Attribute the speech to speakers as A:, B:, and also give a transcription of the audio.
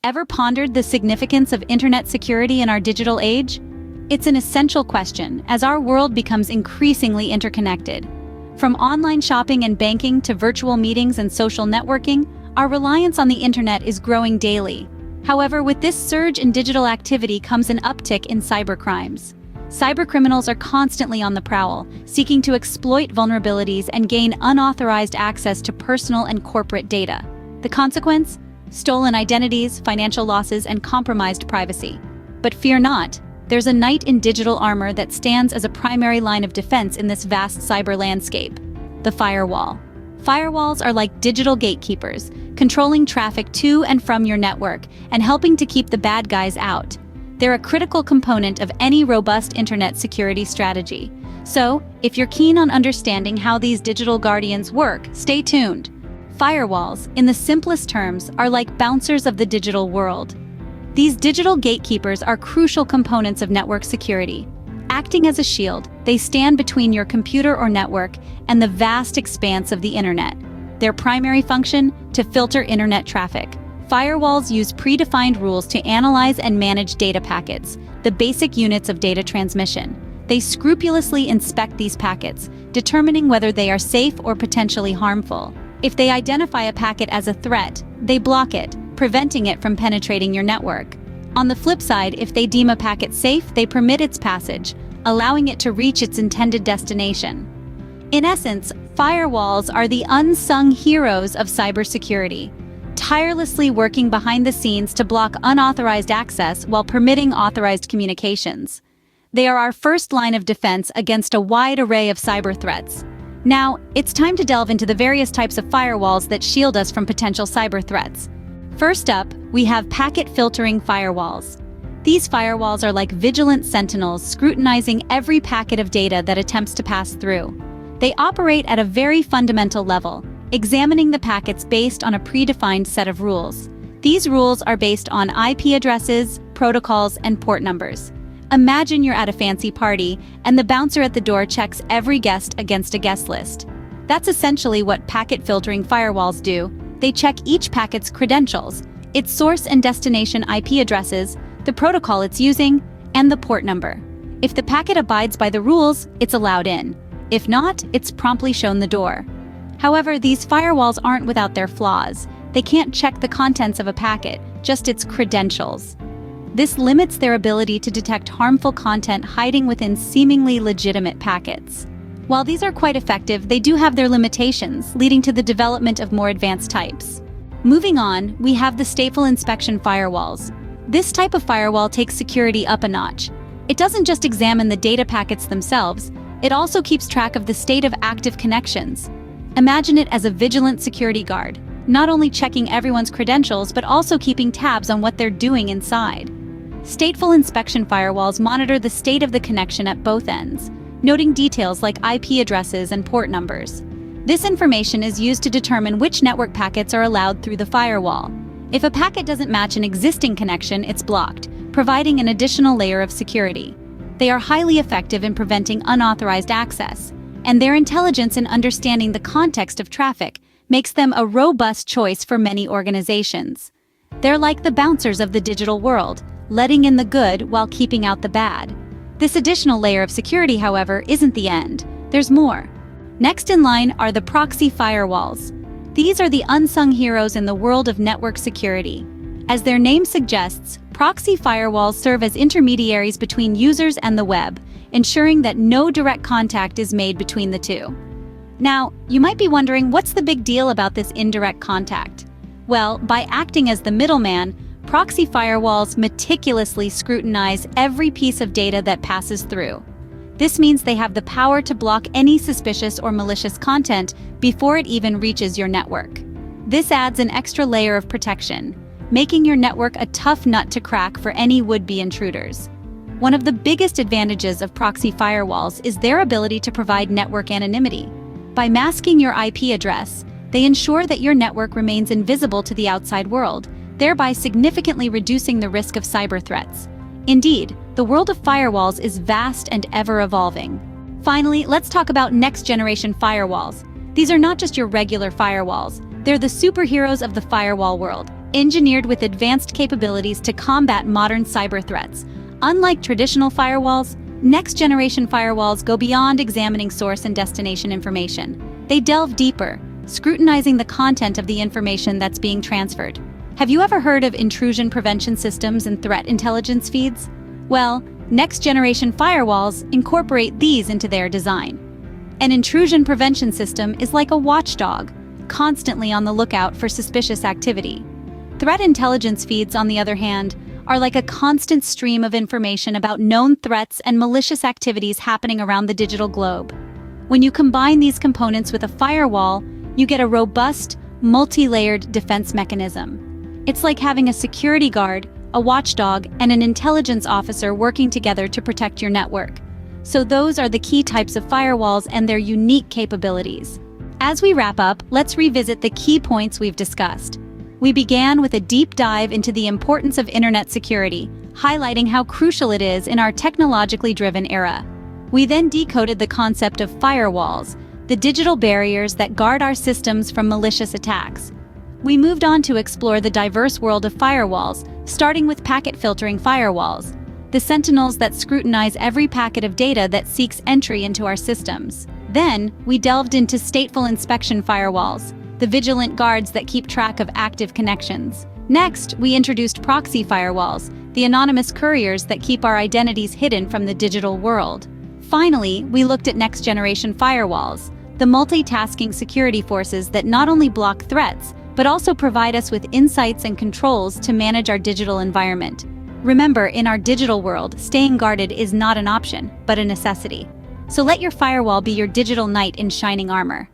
A: Ever pondered the significance of internet security in our digital age? It's an essential question as our world becomes increasingly interconnected. From online shopping and banking to virtual meetings and social networking, our reliance on the internet is growing daily. However, with this surge in digital activity comes an uptick in cybercrimes. Cybercriminals are constantly on the prowl, seeking to exploit vulnerabilities and gain unauthorized access to personal and corporate data. The consequence? Stolen identities, financial losses, and compromised privacy. But fear not, there's a knight in digital armor that stands as a primary line of defense in this vast cyber landscape: the firewall. Firewalls are like digital gatekeepers, controlling traffic to and from your network and helping to keep the bad guys out. They're a critical component of any robust internet security strategy. So, if you're keen on understanding how these digital guardians work, stay tuned. Firewalls, in the simplest terms, are like bouncers of the digital world. These digital gatekeepers are crucial components of network security. Acting as a shield, they stand between your computer or network and the vast expanse of the internet. Their primary function? To filter internet traffic. Firewalls use predefined rules to analyze and manage data packets, the basic units of data transmission. They scrupulously inspect these packets, determining whether they are safe or potentially harmful. If they identify a packet as a threat, they block it, preventing it from penetrating your network. On the flip side, if they deem a packet safe, they permit its passage, allowing it to reach its intended destination. In essence, firewalls are the unsung heroes of cybersecurity, tirelessly working behind the scenes to block unauthorized access while permitting authorized communications. They are our first line of defense against a wide array of cyber threats. Now, it's time to delve into the various types of firewalls that shield us from potential cyber threats. First up, we have packet filtering firewalls. These firewalls are like vigilant sentinels scrutinizing every packet of data that attempts to pass through. They operate at a very fundamental level, examining the packets based on a predefined set of rules. These rules are based on IP addresses, protocols, and port numbers. Imagine you're at a fancy party, and the bouncer at the door checks every guest against a guest list. That's essentially what packet filtering firewalls do. They check each packet's credentials, its source and destination IP addresses, the protocol it's using, and the port number. If the packet abides by the rules, it's allowed in. If not, it's promptly shown the door. However, these firewalls aren't without their flaws. They can't check the contents of a packet, just its credentials. This limits their ability to detect harmful content hiding within seemingly legitimate packets. While these are quite effective, they do have their limitations, leading to the development of more advanced types. Moving on, we have the stateful inspection firewalls. This type of firewall takes security up a notch. It doesn't just examine the data packets themselves, it also keeps track of the state of active connections. Imagine it as a vigilant security guard, not only checking everyone's credentials but also keeping tabs on what they're doing inside. Stateful inspection firewalls monitor the state of the connection at both ends, noting details like IP addresses and port numbers. This information is used to determine which network packets are allowed through the firewall. If a packet doesn't match an existing connection, it's blocked, providing an additional layer of security. They are highly effective in preventing unauthorized access, and their intelligence in understanding the context of traffic makes them a robust choice for many organizations. They're like the bouncers of the digital world, letting in the good while keeping out the bad. This additional layer of security, however, isn't the end. There's more. Next in line are the proxy firewalls. These are the unsung heroes in the world of network security. As their name suggests, proxy firewalls serve as intermediaries between users and the web, ensuring that no direct contact is made between the two. Now, you might be wondering, what's the big deal about this indirect contact? Well, by acting as the middleman, proxy firewalls meticulously scrutinize every piece of data that passes through. This means they have the power to block any suspicious or malicious content before it even reaches your network. This adds an extra layer of protection, making your network a tough nut to crack for any would-be intruders. One of the biggest advantages of proxy firewalls is their ability to provide network anonymity. By masking your IP address, they ensure that your network remains invisible to the outside world, thereby significantly reducing the risk of cyber threats. Indeed, the world of firewalls is vast and ever-evolving. Finally, let's talk about next-generation firewalls. These are not just your regular firewalls. They're the superheroes of the firewall world. engineered with advanced capabilities to combat modern cyber threats. Unlike traditional firewalls, next-generation firewalls go beyond examining source and destination information. They delve deeper, scrutinizing the content of the information that's being transferred. Have you ever heard of intrusion prevention systems and threat intelligence feeds? Well, next-generation firewalls incorporate these into their design. An intrusion prevention system is like a watchdog, constantly on the lookout for suspicious activity. Threat intelligence feeds, on the other hand, are like a constant stream of information about known threats and malicious activities happening around the digital globe. When you combine these components with a firewall, you get a robust, multi-layered defense mechanism. It's like having a security guard, a watchdog, and an intelligence officer working together to protect your network. So those are the key types of firewalls and their unique capabilities. As we wrap up, let's revisit the key points we've discussed. We began with a deep dive into the importance of internet security, highlighting how crucial it is in our technologically driven era. We then decoded the concept of firewalls, the digital barriers that guard our systems from malicious attacks. We moved on to explore the diverse world of firewalls, starting with packet filtering firewalls, the sentinels that scrutinize every packet of data that seeks entry into our systems. Then, we delved into stateful inspection firewalls, the vigilant guards that keep track of active connections. Next, we introduced proxy firewalls, the anonymous couriers that keep our identities hidden from the digital world. Finally, we looked at next-generation firewalls, the multitasking security forces that not only block threats, but also provide us with insights and controls to manage our digital environment. Remember, in our digital world, staying guarded is not an option, but a necessity. So let your firewall be your digital knight in shining armor.